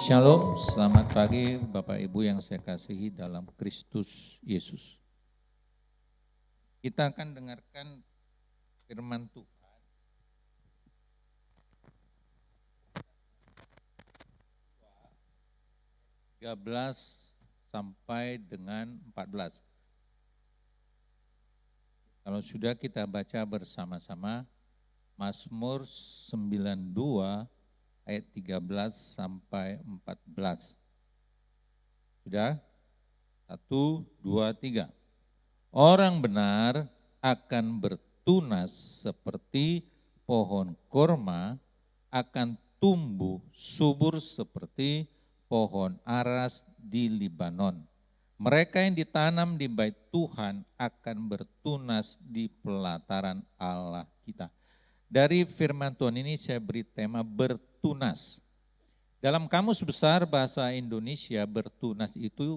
Shalom, selamat pagi Bapak Ibu yang saya kasihi dalam Kristus Yesus. Kita akan dengarkan firman Tuhan. 13 sampai dengan 14. Kalau sudah kita baca bersama-sama Mazmur 92 ayat 13 sampai 14. Sudah? 1, 2, 3. Orang benar akan bertunas seperti pohon korma, akan tumbuh subur seperti pohon aras di Libanon. Mereka yang ditanam di bait Tuhan akan bertunas di pelataran Allah kita. Dari firman Tuhan ini saya beri tema bertunas. Dalam Kamus Besar Bahasa Indonesia, bertunas itu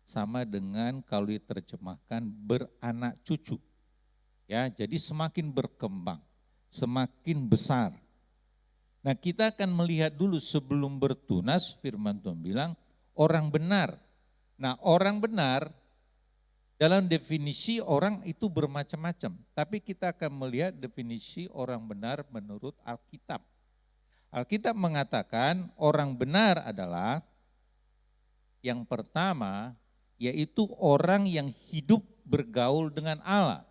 sama dengan kalau diterjemahkan beranak cucu. Ya, jadi semakin berkembang, semakin besar. Nah, kita akan melihat dulu sebelum bertunas, firman Tuhan bilang orang benar. Nah, orang benar dalam definisi orang itu bermacam-macam, tapi kita akan melihat definisi orang benar menurut Alkitab. Alkitab mengatakan orang benar adalah yang pertama yaitu orang yang hidup bergaul dengan Allah.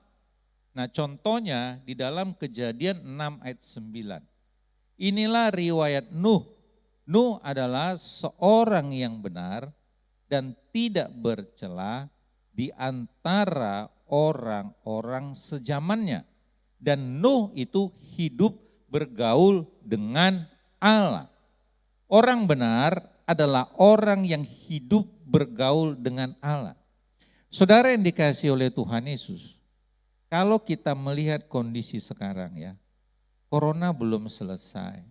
Nah, contohnya di dalam Kejadian 6 ayat 9. Inilah riwayat Nuh. Nuh adalah seorang yang benar dan tidak bercela di antara orang-orang sezamannya. Dan Nuh itu hidup bergaul dengan Allah. Orang benar adalah orang yang hidup bergaul dengan Allah. Saudara yang dikasihi oleh Tuhan Yesus, kalau kita melihat kondisi sekarang ya, corona belum selesai.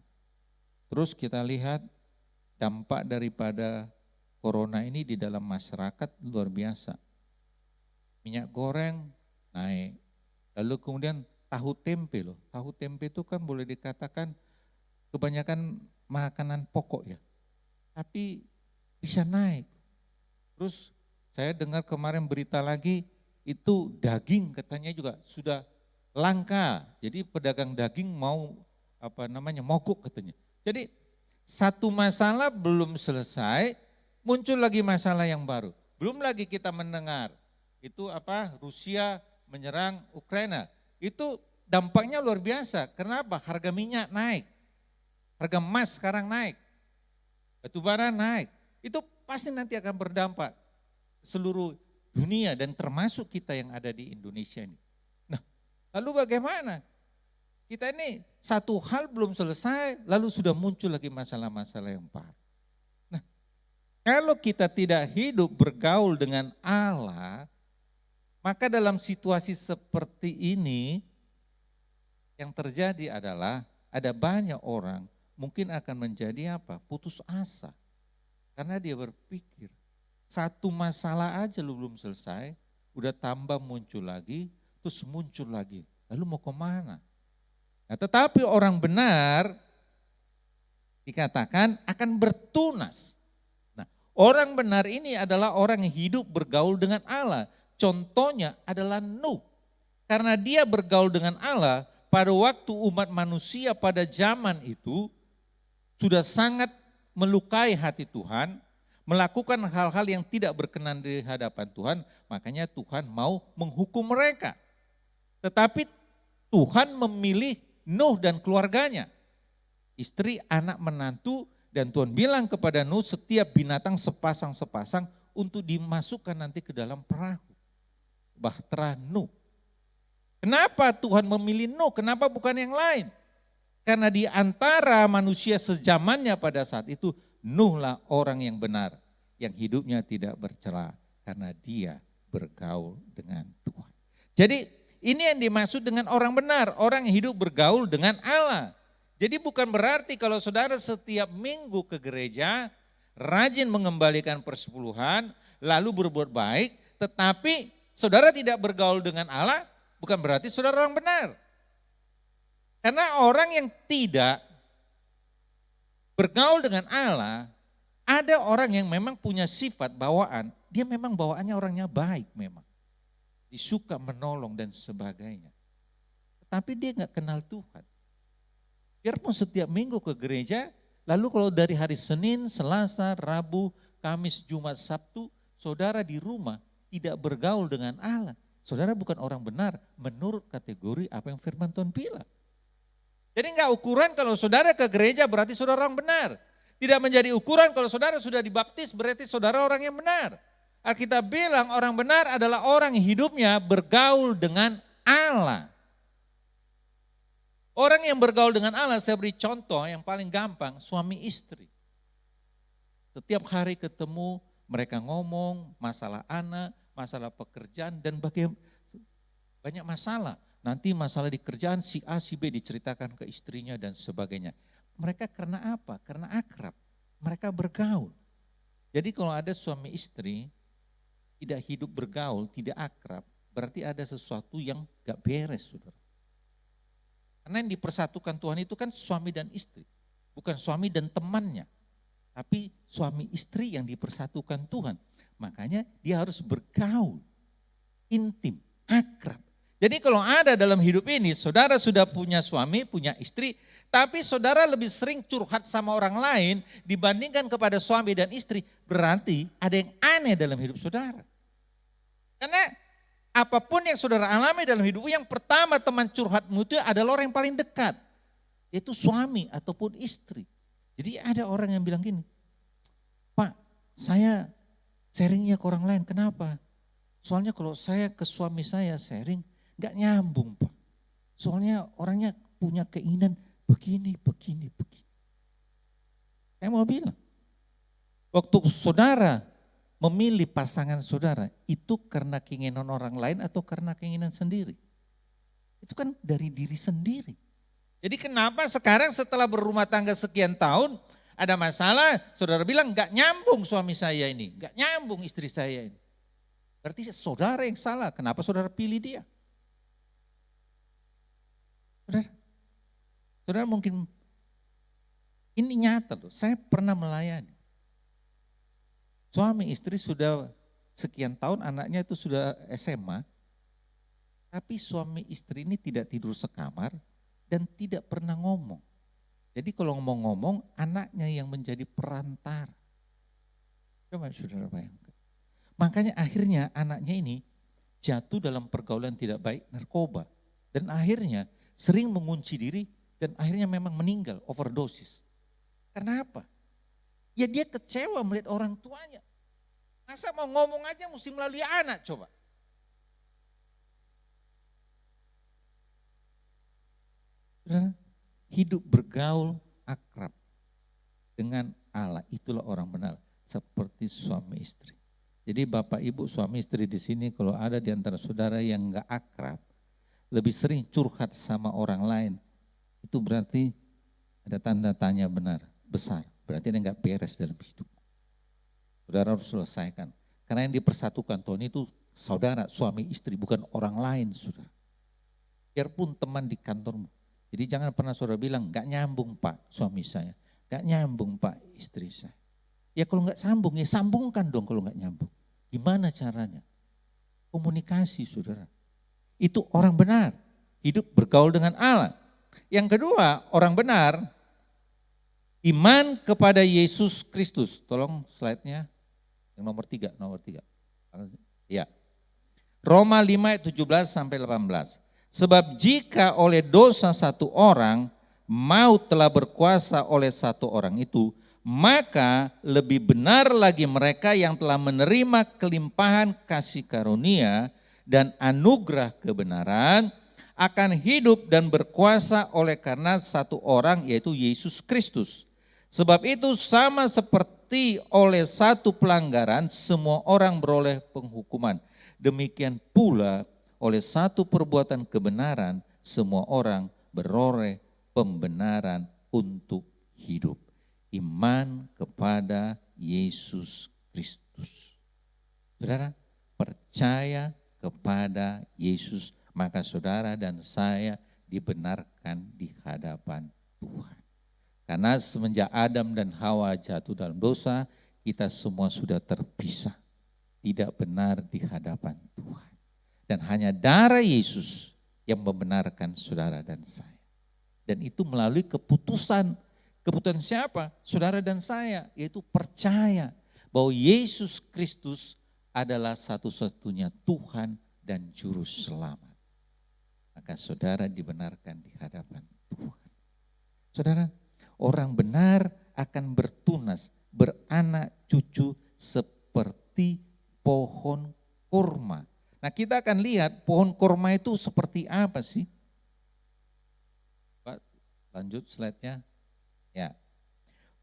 Terus kita lihat dampak daripada corona ini di dalam masyarakat luar biasa. Minyak goreng naik, lalu kemudian tahu tempe loh. Tahu tempe itu kan boleh dikatakan kebanyakan makanan pokok ya, tapi bisa naik. Terus saya dengar kemarin berita lagi itu daging katanya juga sudah langka. Jadi pedagang daging mau mogok katanya. Jadi satu masalah belum selesai, muncul lagi masalah yang baru. Belum lagi kita mendengar itu Rusia menyerang Ukraina. Itu dampaknya luar biasa. Kenapa? Harga minyak naik. Harga emas sekarang naik. Batu bara naik. Itu pasti nanti akan berdampak seluruh dunia dan termasuk kita yang ada di Indonesia ini. Nah, lalu bagaimana? Kita ini satu hal belum selesai, lalu sudah muncul lagi masalah-masalah yang baru. Nah, kalau kita tidak hidup bergaul dengan Allah, maka dalam situasi seperti ini yang terjadi adalah ada banyak orang mungkin akan menjadi putus asa. Karena dia berpikir satu masalah aja lu belum selesai, udah tambah muncul lagi, terus muncul lagi. Lalu mau kemana? Nah, tetapi orang benar dikatakan akan bertunas. Nah, orang benar ini adalah orang yang hidup bergaul dengan Allah. Contohnya adalah Nuh. Karena dia bergaul dengan Allah pada waktu umat manusia pada zaman itu sudah sangat melukai hati Tuhan, melakukan hal-hal yang tidak berkenan di hadapan Tuhan, makanya Tuhan mau menghukum mereka. Tetapi Tuhan memilih Nuh dan keluarganya, istri, anak, menantu, dan Tuhan bilang kepada Nuh setiap binatang sepasang-sepasang untuk dimasukkan nanti ke dalam perahu. Bahtera Nuh. Kenapa Tuhan memilih Nuh? Kenapa bukan yang lain? Karena di antara manusia sezamannya pada saat itu, Nuhlah orang yang benar, yang hidupnya tidak bercela karena dia bergaul dengan Tuhan. Jadi ini yang dimaksud dengan orang benar, orang yang hidup bergaul dengan Allah. Jadi bukan berarti kalau saudara setiap minggu ke gereja, rajin mengembalikan persepuluhan, lalu berbuat baik, tetapi saudara tidak bergaul dengan Allah, bukan berarti saudara orang benar. Karena orang yang tidak bergaul dengan Allah Ada orang yang memang punya sifat bawaan, dia memang bawaannya orangnya baik memang. Disuka menolong dan sebagainya. Tapi dia nggak kenal Tuhan. Biarpun setiap minggu ke gereja, lalu kalau dari hari Senin, Selasa, Rabu, Kamis, Jumat, Sabtu, saudara di rumah tidak bergaul dengan Allah. Saudara bukan orang benar menurut kategori apa yang firman Tuhan bilang. Jadi enggak ukuran kalau saudara ke gereja berarti saudara orang benar. Tidak menjadi ukuran kalau saudara sudah dibaptis berarti saudara orang yang benar. Alkitab bilang orang benar adalah orang yang hidupnya bergaul dengan Allah. Orang yang bergaul dengan Allah, saya beri contoh yang paling gampang, suami istri. Setiap hari ketemu, mereka ngomong masalah anak, masalah pekerjaan, dan banyak masalah. Nanti masalah di kerjaan si A, si B diceritakan ke istrinya dan sebagainya. Mereka karena apa? Karena akrab. Mereka bergaul. Jadi kalau ada suami istri tidak hidup bergaul, tidak akrab, berarti ada sesuatu yang gak beres, saudara. Karena yang dipersatukan Tuhan itu kan suami dan istri. Bukan suami dan temannya. Tapi suami istri yang dipersatukan Tuhan. Makanya dia harus bergaul, intim, akrab. Jadi kalau ada dalam hidup ini, saudara sudah punya suami, punya istri, tapi saudara lebih sering curhat sama orang lain dibandingkan kepada suami dan istri, berarti ada yang aneh dalam hidup saudara. Karena apapun yang saudara alami dalam hidup, yang pertama teman curhatmu itu adalah orang yang paling dekat, yaitu suami ataupun istri. Jadi ada orang yang bilang gini, Pak, saya sharingnya ke orang lain, kenapa? Soalnya kalau saya ke suami saya sharing, gak nyambung Pak. Soalnya orangnya punya keinginan begini. Saya mau bilang, waktu saudara memilih pasangan saudara, itu karena keinginan orang lain atau karena keinginan sendiri? Itu kan dari diri sendiri. Jadi kenapa sekarang setelah berumah tangga sekian tahun, ada masalah, saudara bilang gak nyambung suami saya ini, gak nyambung istri saya ini. Berarti saudara yang salah, kenapa saudara pilih dia? Saudara mungkin, ini nyata loh, saya pernah melayani. Suami istri sudah sekian tahun, anaknya itu sudah SMA, tapi suami istri ini tidak tidur sekamar dan tidak pernah ngomong. Jadi kalau ngomong-ngomong, anaknya yang menjadi perantara. Coba saudara bayangkan. Makanya akhirnya anaknya ini jatuh dalam pergaulan tidak baik, narkoba. Dan akhirnya sering mengunci diri dan akhirnya memang meninggal, overdosis. Karena apa? Ya dia kecewa melihat orang tuanya. Masa mau ngomong aja mesti melalui anak coba. Hidup bergaul akrab dengan Allah, itulah orang benar. Seperti suami istri. Jadi Bapak Ibu suami istri di sini kalau ada di antara saudara yang enggak akrab, lebih sering curhat sama orang lain, itu berarti ada tanda tanya benar, besar. Berarti ada enggak beres dalam hidup. Saudara harus selesaikan. Karena yang dipersatukan Tuhan itu saudara, suami istri, bukan orang lain saudara. Biarpun teman di kantormu. Jadi jangan pernah saudara bilang, enggak nyambung Pak suami saya, enggak nyambung Pak istri saya. Ya kalau enggak sambung, ya sambungkan dong kalau enggak nyambung. Gimana caranya? Komunikasi saudara. Itu orang benar, hidup bergaul dengan Allah. Yang kedua, orang benar, iman kepada Yesus Kristus. Tolong slide-nya, yang nomor 3. Ya. Roma 5 ayat 17 sampai 18. Sebab jika oleh dosa satu orang, maut telah berkuasa oleh satu orang itu, maka lebih benar lagi mereka yang telah menerima kelimpahan kasih karunia dan anugerah kebenaran akan hidup dan berkuasa oleh karena satu orang yaitu Yesus Kristus. Sebab itu sama seperti oleh satu pelanggaran semua orang beroleh penghukuman. Demikian pula oleh satu perbuatan kebenaran semua orang beroleh pembenaran untuk hidup. Iman kepada Yesus Kristus. Saudara, percaya kepada Yesus, maka saudara dan saya dibenarkan di hadapan Tuhan. Karena semenjak Adam dan Hawa jatuh dalam dosa, kita semua sudah terpisah. Tidak benar di hadapan Tuhan. Dan hanya darah Yesus yang membenarkan saudara dan saya. Dan itu melalui keputusan. Keputusan siapa? Saudara dan saya, yaitu percaya bahwa Yesus Kristus adalah satu-satunya Tuhan dan Juru Selamat. Maka saudara dibenarkan di hadapan Tuhan. Saudara, orang benar akan bertunas, beranak cucu seperti pohon kurma. Nah, kita akan lihat pohon kurma itu seperti apa sih? Pak, lanjut slide-nya. Ya.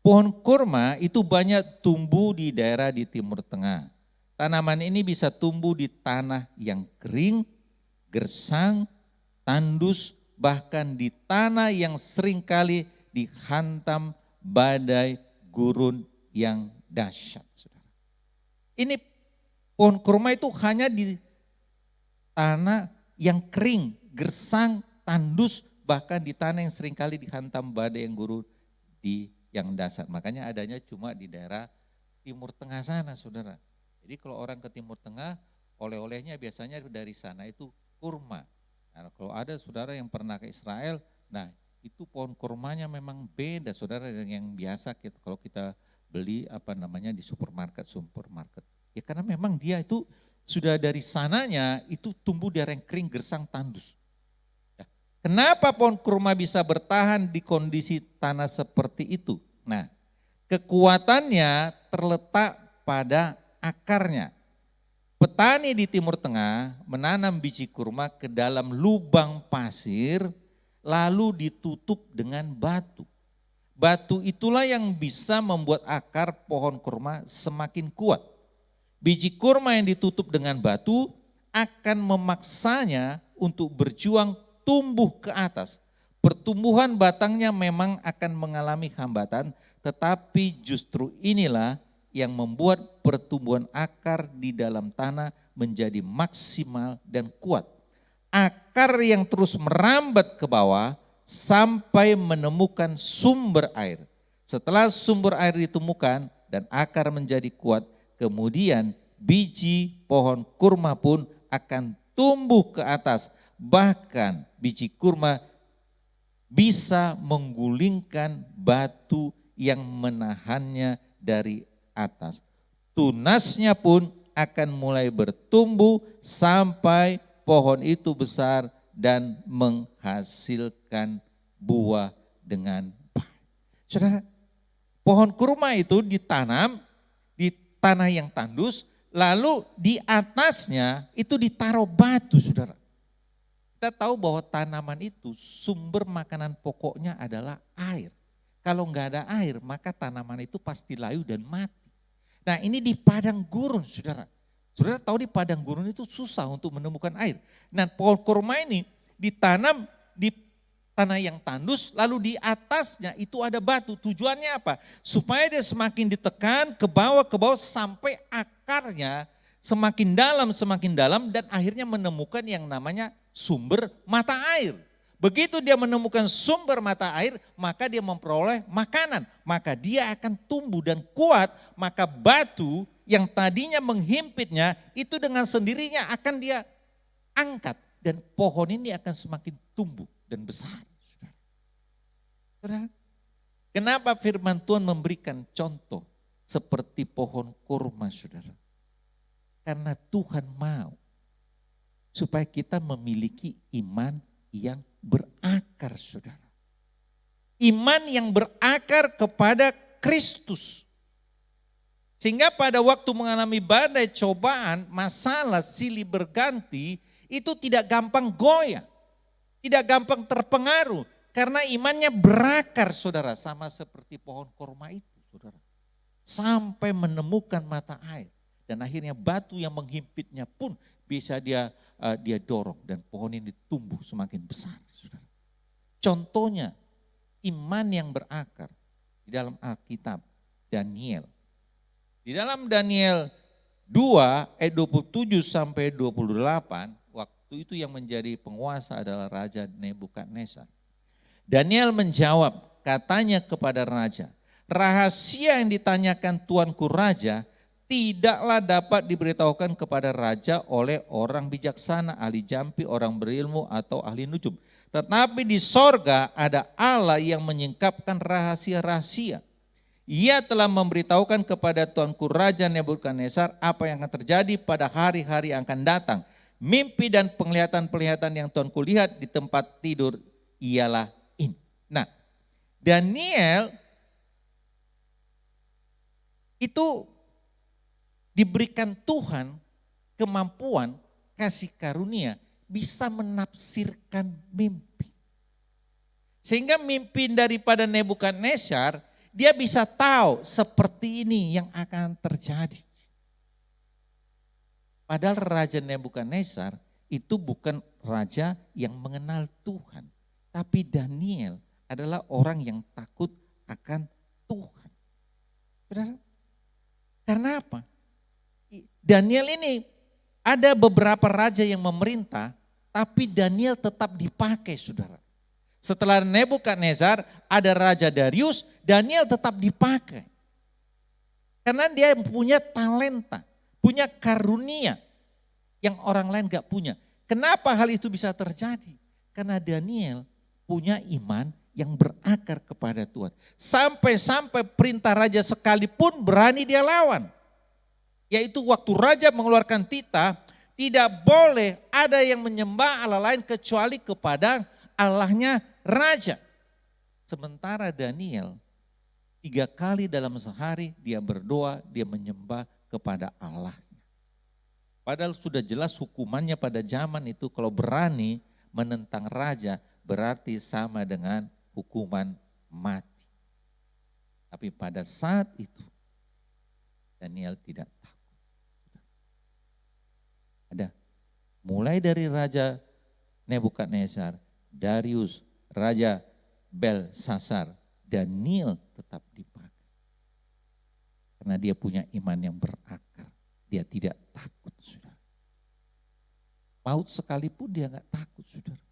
Pohon kurma itu banyak tumbuh di daerah di Timur Tengah. Tanaman ini bisa tumbuh di tanah yang kering, gersang, tandus, bahkan di tanah yang seringkali dihantam badai gurun yang dahsyat. Saudara. Ini pohon kurma itu hanya di tanah yang kering, gersang, tandus, bahkan di tanah yang seringkali dihantam badai yang gurun yang dahsyat. Makanya adanya cuma di daerah Timur Tengah sana, saudara. Jadi kalau orang ke Timur Tengah, oleh-olehnya biasanya dari sana itu kurma. Nah, kalau ada saudara yang pernah ke Israel, nah itu pohon kurmanya memang beda saudara dengan yang biasa kalau kita beli di supermarket. Ya karena memang dia itu sudah dari sananya itu tumbuh di daerah yang kering, gersang, tandus. Ya. Kenapa pohon kurma bisa bertahan di kondisi tanah seperti itu? Nah, kekuatannya terletak pada akarnya. Petani di Timur Tengah menanam biji kurma ke dalam lubang pasir lalu ditutup dengan batu. Batu itulah yang bisa membuat akar pohon kurma semakin kuat. Biji kurma yang ditutup dengan batu akan memaksanya untuk berjuang tumbuh ke atas. Pertumbuhan batangnya memang akan mengalami hambatan, tetapi justru inilah yang membuat pertumbuhan akar di dalam tanah menjadi maksimal dan kuat. Akar yang terus merambat ke bawah sampai menemukan sumber air. Setelah sumber air ditemukan dan akar menjadi kuat, kemudian biji pohon kurma pun akan tumbuh ke atas. Bahkan biji kurma bisa menggulingkan batu yang menahannya dari atas. Tunasnya pun akan mulai bertumbuh sampai pohon itu besar dan menghasilkan buah dengan baik. Saudara, pohon kurma itu ditanam di tanah yang tandus, lalu di atasnya itu ditaruh batu, saudara. Kita tahu bahwa tanaman itu sumber makanan pokoknya adalah air. Kalau enggak ada air, maka tanaman itu pasti layu dan mati. Nah, ini di padang gurun, saudara. Saudara tahu di padang gurun itu susah untuk menemukan air. Nah, pohon kurma ini ditanam di tanah yang tandus, lalu di atasnya itu ada batu. Tujuannya apa? Supaya dia semakin ditekan ke bawah sampai akarnya semakin dalam dan akhirnya menemukan yang namanya sumber mata air. Begitu dia menemukan sumber mata air, maka dia memperoleh makanan. Maka dia akan tumbuh dan kuat, maka batu yang tadinya menghimpitnya itu dengan sendirinya akan dia angkat. Dan pohon ini akan semakin tumbuh dan besar. Saudara, kenapa firman Tuhan memberikan contoh seperti pohon kurma, saudara? Karena Tuhan mau supaya kita memiliki iman yang berakar, saudara. Iman yang berakar kepada Kristus. Sehingga pada waktu mengalami badai, cobaan, masalah, silih berganti, itu tidak gampang goyah. Tidak gampang terpengaruh. Karena imannya berakar, saudara. Sama seperti pohon kurma itu, saudara. Sampai menemukan mata air. Dan akhirnya batu yang menghimpitnya pun bisa dia dorong. Dan pohon ini tumbuh semakin besar, saudara. Contohnya iman yang berakar di dalam Alkitab, Daniel. Di dalam Daniel 2 ayat 27 sampai 28, waktu itu yang menjadi penguasa adalah Raja Nebukadnezar. Daniel menjawab, katanya kepada raja, rahasia yang ditanyakan tuanku raja tidaklah dapat diberitahukan kepada raja oleh orang bijaksana, ahli jampi, orang berilmu, atau ahli nujum. Tetapi di sorga ada Allah yang menyingkapkan rahasia-rahasia. Ia telah memberitahukan kepada tuanku Raja Nebukadnezar apa yang akan terjadi pada hari-hari yang akan datang. Mimpi dan penglihatan-penglihatan yang tuanku lihat di tempat tidur ialah ini. Nah, Daniel itu diberikan Tuhan kemampuan, kasih karunia, bisa menafsirkan mimpi. Sehingga mimpi daripada Nebukadnezar, dia bisa tahu seperti ini yang akan terjadi. Padahal Raja Nebukadnezar itu bukan raja yang mengenal Tuhan. Tapi Daniel adalah orang yang takut akan Tuhan. Saudara, karena apa? Daniel ini ada beberapa raja yang memerintah, tapi Daniel tetap dipakai, saudara. Setelah Nebukadnezar ada Raja Darius, Daniel tetap dipakai. Karena dia punya talenta, punya karunia yang orang lain gak punya. Kenapa hal itu bisa terjadi? Karena Daniel punya iman yang berakar kepada Tuhan. Sampai-sampai perintah raja sekalipun berani dia lawan. Yaitu waktu raja mengeluarkan titah, tidak boleh ada yang menyembah Allah lain kecuali kepada Allahnya raja. Sementara Daniel 3 kali dalam sehari dia berdoa, dia menyembah kepada Allahnya. Padahal sudah jelas hukumannya pada zaman itu kalau berani menentang raja berarti sama dengan hukuman mati. Tapi pada saat itu Daniel tidak takut. Ada mulai dari Raja Nebukadnezar, Darius, Raja Belsasar, Daniel tetap dipakai. Karena dia punya iman yang berakar. Dia tidak takut, saudara. Maut sekalipun dia gak takut, saudara.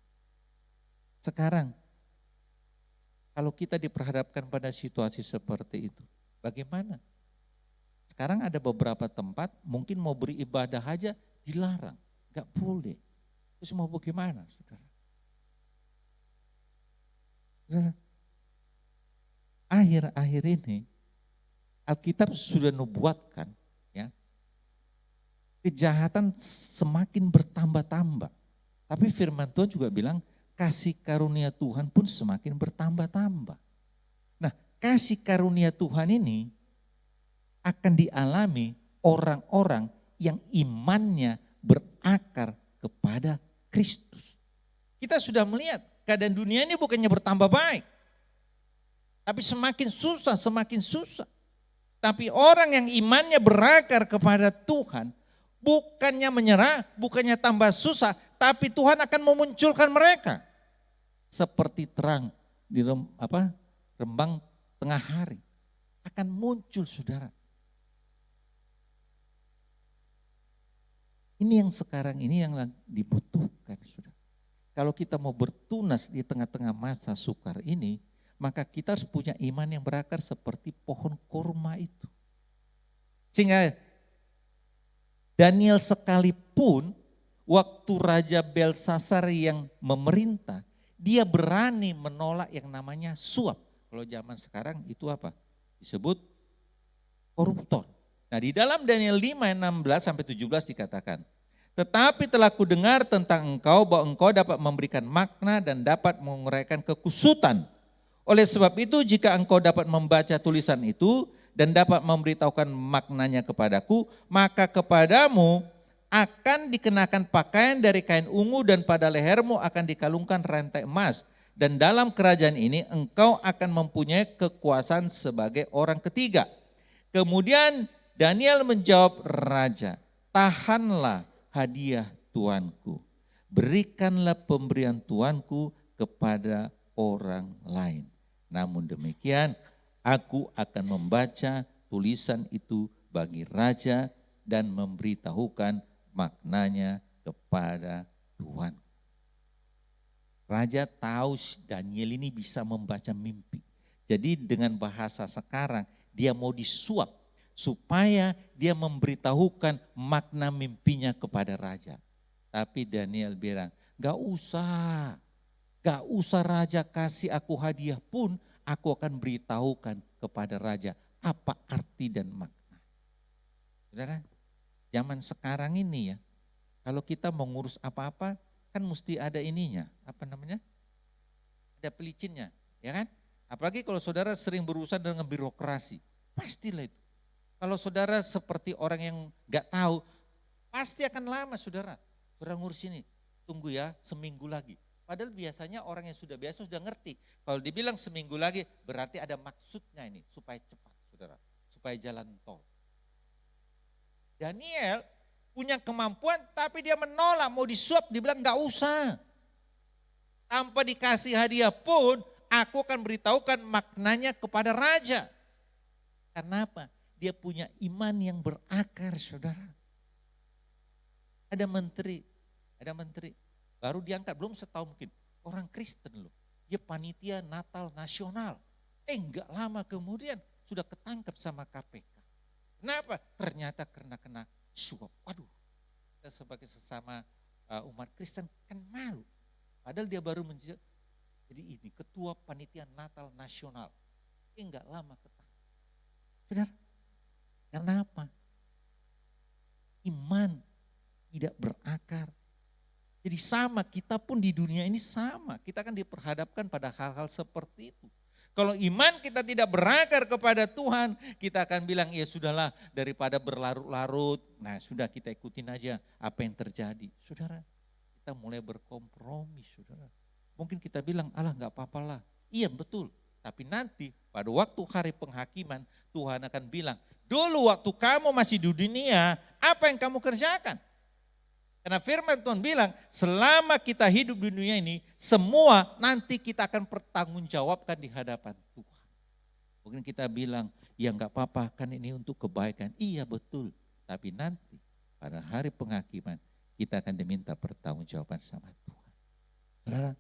Sekarang, kalau kita diperhadapkan pada situasi seperti itu, bagaimana? Sekarang ada beberapa tempat mungkin mau beribadah aja dilarang, gak boleh. Terus mau bagaimana, saudara? Akhir-akhir ini Alkitab sudah nubuatkan ya, kejahatan semakin bertambah-tambah. Tapi firman Tuhan juga bilang kasih karunia Tuhan pun semakin bertambah-tambah. Nah, kasih karunia Tuhan ini akan dialami orang-orang yang imannya berakar kepada Kristus. Kita sudah melihat keadaan dunia ini bukannya bertambah baik. Tapi semakin susah, semakin susah. Tapi orang yang imannya berakar kepada Tuhan, bukannya menyerah, bukannya tambah susah, tapi Tuhan akan memunculkan mereka. Seperti terang di rembang tengah hari. Akan muncul, saudara. Ini yang sekarang ini yang dibutuhkan, saudara. Kalau kita mau bertunas di tengah-tengah masa sukar ini, maka kita harus punya iman yang berakar seperti pohon kurma itu. Sehingga Daniel sekalipun waktu Raja Belsasar yang memerintah, dia berani menolak yang namanya suap. Kalau zaman sekarang itu apa? Disebut koruptor. Nah, di dalam Daniel 5, 16-17 dikatakan, tetapi telah kudengar tentang engkau bahwa engkau dapat memberikan makna dan dapat menguraikan kekusutan. Oleh sebab itu jika engkau dapat membaca tulisan itu dan dapat memberitahukan maknanya kepadaku, maka kepadamu akan dikenakan pakaian dari kain ungu dan pada lehermu akan dikalungkan rantai emas. Dan dalam kerajaan ini engkau akan mempunyai kekuasaan sebagai orang ketiga. Kemudian Daniel menjawab raja, tahanlah hadiah Tuanku, berikanlah pemberian Tuanku kepada orang lain. Namun demikian aku akan membaca tulisan itu bagi raja dan memberitahukan maknanya kepada Tuhan. Raja tahu Daniel ini bisa membaca mimpi. Jadi dengan bahasa sekarang dia mau disuap supaya dia memberitahukan makna mimpinya kepada raja. Tapi Daniel bilang, gak usah raja kasih aku hadiah pun aku akan beritahukan kepada raja apa arti dan makna. Saudara, zaman sekarang ini ya, kalau kita mau ngurus apa-apa kan mesti ada ininya, apa namanya? Ada pelicinnya, ya kan? Apalagi kalau saudara sering berurusan dengan birokrasi, pastilah itu. Kalau saudara seperti orang yang gak tahu, pasti akan lama saudara. Saudara ngurus ini, tunggu ya seminggu lagi. Padahal biasanya orang yang sudah biasa sudah ngerti. Kalau dibilang seminggu lagi berarti ada maksudnya ini, supaya cepat saudara, supaya jalan tol. Daniel punya kemampuan tapi dia menolak, mau disuap, dibilang gak usah. Tanpa dikasih hadiah pun, aku akan beritahukan maknanya kepada raja. Karena apa? Dia punya iman yang berakar, saudara. Ada menteri, baru diangkat, belum setahun mungkin. Orang Kristen loh, dia panitia Natal nasional. Enggak lama kemudian sudah ketangkep sama KPK. Kenapa? Ternyata karena kena suap. Waduh, kita sebagai sesama umat Kristen kan malu. Padahal dia baru menjadi ini ketua panitia Natal nasional. Enggak lama ketangkep. Benar? Karena apa? Iman tidak berakar. Jadi sama, kita pun di dunia ini sama. Kita kan diperhadapkan pada hal-hal seperti itu. Kalau iman kita tidak berakar kepada Tuhan, kita akan bilang ya sudahlah daripada berlarut-larut. Nah sudah kita ikutin aja apa yang terjadi. Saudara, kita mulai berkompromi saudara. Mungkin kita bilang alah gak apa-apalah. Iya betul, tapi nanti pada waktu hari penghakiman Tuhan akan bilang, dulu waktu kamu masih di dunia, apa yang kamu kerjakan? Karena firman Tuhan bilang, selama kita hidup di dunia ini, semua nanti kita akan pertanggungjawabkan di hadapan Tuhan. Mungkin kita bilang, ya enggak apa-apa kan ini untuk kebaikan. Iya betul, tapi nanti pada hari penghakiman kita akan diminta pertanggungjawaban sama Tuhan. Saudara,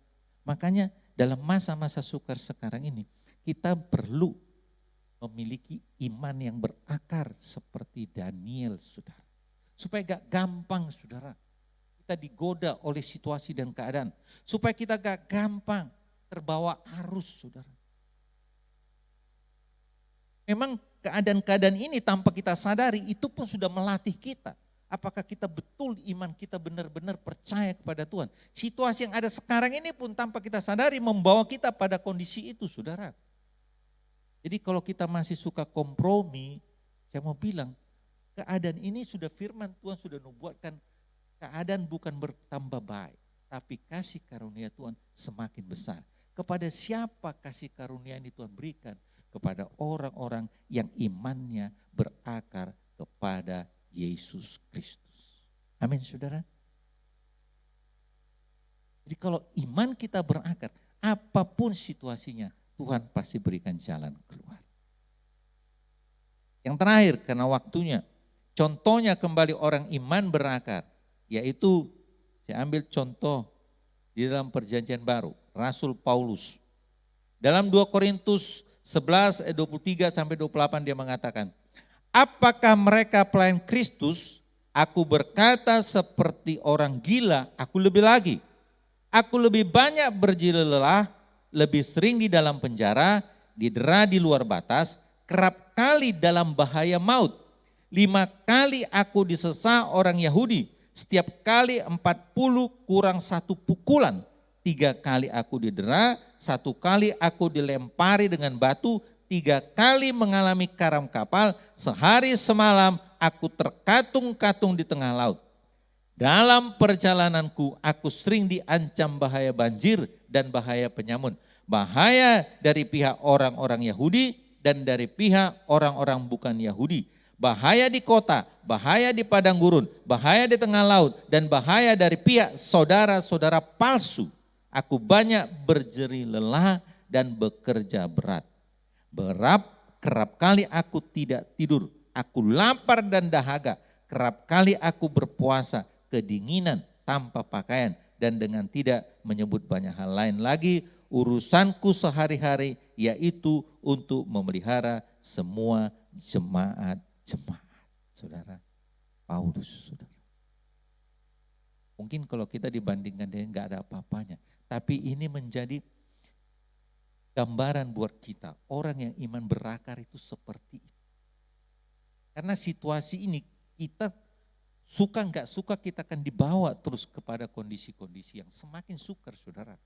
makanya dalam masa-masa sukar sekarang ini, kita perlu memiliki iman yang berakar seperti Daniel, saudara. Supaya gak gampang, saudara, kita digoda oleh situasi dan keadaan. Supaya kita gak gampang terbawa arus, saudara. Memang keadaan-keadaan ini tanpa kita sadari, itu pun sudah melatih kita. Apakah kita betul iman kita benar-benar percaya kepada Tuhan. Situasi yang ada sekarang ini pun tanpa kita sadari membawa kita pada kondisi itu, saudara. Jadi kalau kita masih suka kompromi, saya mau bilang, keadaan ini sudah firman Tuhan sudah nubuatkan, keadaan bukan bertambah baik, tapi kasih karunia Tuhan semakin besar. Kepada siapa kasih karunia ini Tuhan berikan? Kepada orang-orang yang imannya berakar kepada Yesus Kristus. Amin saudara. Jadi kalau iman kita berakar, apapun situasinya, Tuhan pasti berikan jalan keluar. Yang terakhir karena waktunya, contohnya kembali orang iman berakar, yaitu saya ambil contoh di dalam perjanjian baru, Rasul Paulus. Dalam 2 Korintus 11 ayat 23 sampai 28 dia mengatakan, apakah mereka pelayan Kristus? Aku berkata seperti orang gila, aku lebih lagi. Aku lebih banyak berjileh-lelah, lebih sering di dalam penjara, didera di luar batas, kerap kali dalam bahaya maut. 5 kali aku disesa orang Yahudi, setiap kali 40 kurang 1 pukulan. 3 kali aku didera, 1 kali aku dilempari dengan batu, 3 kali mengalami karam kapal, sehari semalam aku terkatung-katung di tengah laut. Dalam perjalananku aku sering diancam bahaya banjir dan bahaya penyamun. Bahaya dari pihak orang-orang Yahudi dan dari pihak orang-orang bukan Yahudi. Bahaya di kota, bahaya di padang gurun, bahaya di tengah laut, dan bahaya dari pihak saudara-saudara palsu. Aku banyak berjerih lelah dan bekerja berat. Kerap kali aku tidak tidur, aku lapar dan dahaga. Kerap kali aku berpuasa, kedinginan tanpa pakaian, dan dengan tidak menyebut banyak hal lain lagi. urusanku sehari-hari yaitu untuk memelihara semua jemaat-jemaat. Saudara, Paulus, saudara. Mungkin kalau kita dibandingkan dia nggak ada apa-apanya. Tapi ini menjadi gambaran buat kita. Orang yang iman berakar itu seperti itu. Karena situasi ini kita suka nggak suka kita akan dibawa terus kepada kondisi-kondisi yang semakin sukar, saudara.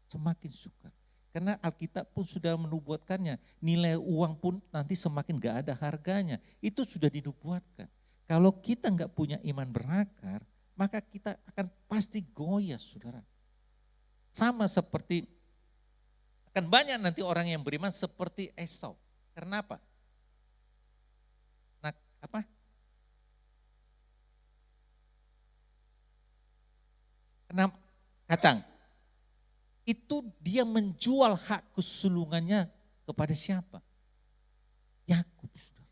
Semakin sukar. Karena Alkitab pun sudah menubuatkannya. Nilai uang pun nanti semakin nggak ada harganya. Itu sudah dinubuatkan. Kalau kita nggak punya iman berakar, maka kita akan pasti goyah, saudara. Sama seperti, akan banyak nanti orang yang beriman seperti Esau. Karena apa? Nah, apa? Karena kacang. Itu dia menjual hak kesulungannya kepada siapa? Yakub, saudara.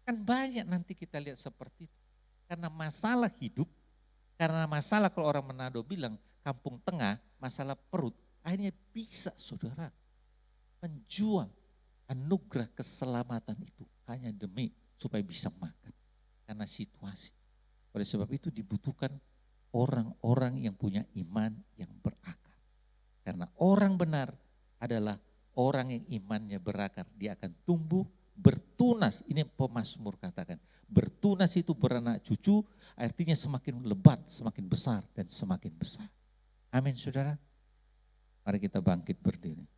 Kan banyak nanti kita lihat seperti itu. Karena masalah hidup, karena masalah kalau orang Manado bilang kampung tengah, masalah perut, akhirnya bisa, saudara, menjual anugerah keselamatan itu hanya demi supaya bisa makan. Karena situasi. Oleh sebab itu dibutuhkan orang-orang yang punya iman yang berakar. Karena orang benar adalah orang yang imannya berakar. Dia akan tumbuh, bertunas. Ini pemazmur katakan. Bertunas itu beranak cucu, artinya semakin lebat, semakin besar dan semakin besar. Amin, saudara. Mari kita bangkit berdiri.